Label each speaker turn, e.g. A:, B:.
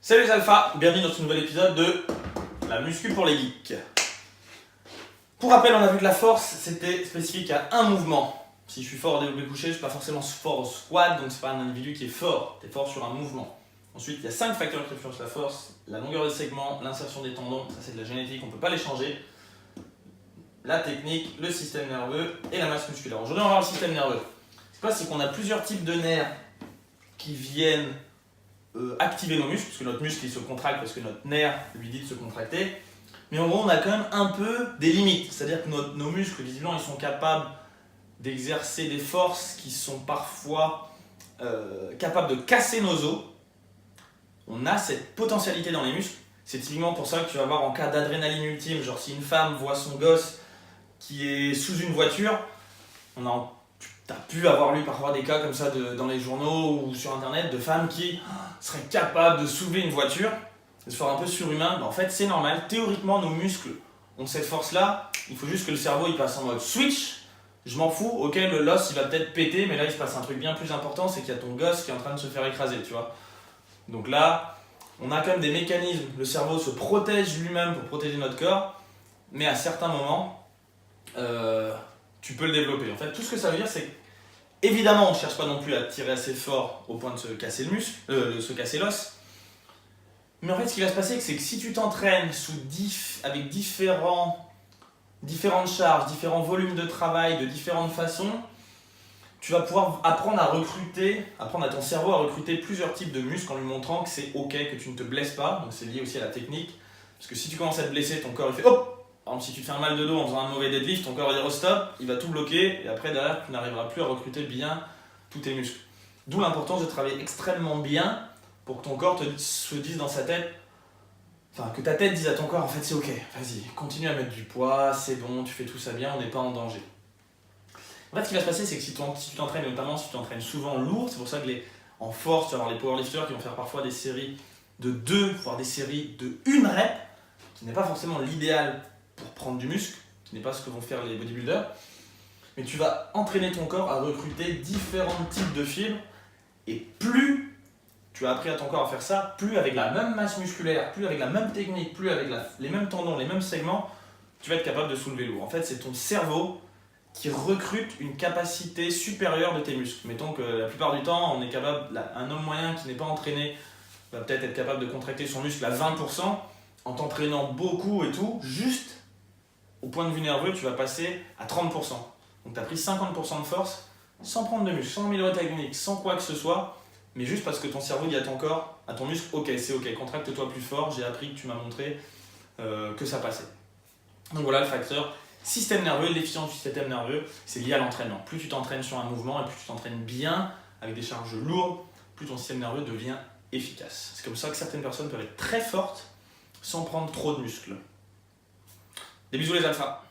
A: Salut les alphas, bienvenue dans ce nouvel épisode de la muscu pour les geeks. Pour rappel, on a vu que la force c'était spécifique à un mouvement. Si je suis fort au développé couché, je ne suis pas forcément fort au squat, donc c'est pas un individu qui est fort, tu es fort sur un mouvement. Ensuite, il y a 5 facteurs qui influencent la force: la longueur des segments, l'insertion des tendons, ça c'est de la génétique, on ne peut pas les changer, la technique, le système nerveux et la masse musculaire. Aujourd'hui, on va voir le système nerveux. Ce qui se passe, c'est qu'on a plusieurs types de nerfs qui viennent activer nos muscles, parce que notre muscle il se contracte parce que notre nerf lui dit de se contracter. Mais en gros, on a quand même un peu des limites, c'est-à-dire que nos muscles, visiblement, ils sont capables d'exercer des forces qui sont parfois capables de casser nos os. On a cette potentialité dans les muscles. C'est typiquement pour ça que tu vas voir en cas d'adrénaline ultime, genre si une femme voit son gosse qui est sous une voiture, tu as pu avoir lu parfois des cas comme ça dans les journaux ou sur internet de femmes qui seraient capables de soulever une voiture, de se faire un peu surhumain. Mais en fait, c'est normal. Théoriquement, nos muscles ont cette force-là. Il faut juste que le cerveau il passe en mode switch. Je m'en fous, ok, l'os il va peut-être péter, mais là il se passe un truc bien plus important, c'est qu'il y a ton gosse qui est en train de se faire écraser, tu vois. Donc là, on a quand même des mécanismes. Le cerveau se protège lui-même pour protéger notre corps, mais à certains moments, tu peux le développer. En fait, tout ce que ça veut dire, c'est évidemment, on ne cherche pas non plus à tirer assez fort au point de se casser le muscle, de se casser l'os. Mais en fait, ce qui va se passer, c'est que si tu t'entraînes avec différentes charges, différents volumes de travail, de différentes façons, tu vas pouvoir apprendre à ton cerveau à recruter plusieurs types de muscles en lui montrant que c'est ok, que tu ne te blesses pas. Donc c'est lié aussi à la technique. Parce que si tu commences à te blesser, ton corps il fait hop. Par exemple, si tu te fais un mal de dos en faisant un mauvais deadlift, ton corps va dire oh stop, il va tout bloquer et après derrière tu n'arriveras plus à recruter bien tous tes muscles. D'où l'importance de travailler extrêmement bien pour que ton corps se dise dans sa tête, enfin que ta tête dise à ton corps en fait c'est ok, vas-y, continue à mettre du poids, c'est bon, tu fais tout ça bien, on n'est pas en danger. En fait, ce qui va se passer, c'est que si tu t'entraînes, notamment si tu t'entraînes souvent lourd, c'est pour ça que en force, tu vas avoir les powerlifters qui vont faire parfois des séries de 2, voire des séries de 1 rep, qui n'est pas forcément l'idéal pour prendre du muscle, qui n'est pas ce que vont faire les bodybuilders, mais tu vas entraîner ton corps à recruter différents types de fibres, et plus tu as appris à ton corps à faire ça, plus avec la même masse musculaire, plus avec la même technique, plus avec les mêmes tendons, les mêmes segments, tu vas être capable de soulever lourd. En fait, c'est ton cerveau qui recrute une capacité supérieure de tes muscles. Mettons que la plupart du temps, on est capable, un homme moyen qui n'est pas entraîné va peut-être être capable de contracter son muscle à 20%, en t'entraînant beaucoup et tout, juste au point de vue nerveux, tu vas passer à 30%. Donc tu as pris 50% de force sans prendre de muscle, sans améliorer ta technique, sans quoi que ce soit, mais juste parce que ton cerveau dit à ton corps, à ton muscle, ok, c'est ok, contracte-toi plus fort, j'ai appris que tu m'as montré que ça passait. Donc voilà le facteur système nerveux, l'efficience du système nerveux, c'est lié à l'entraînement. Plus tu t'entraînes sur un mouvement et plus tu t'entraînes bien, avec des charges lourdes, plus ton système nerveux devient efficace. C'est comme ça que certaines personnes peuvent être très fortes sans prendre trop de muscles. Des bisous les alphas.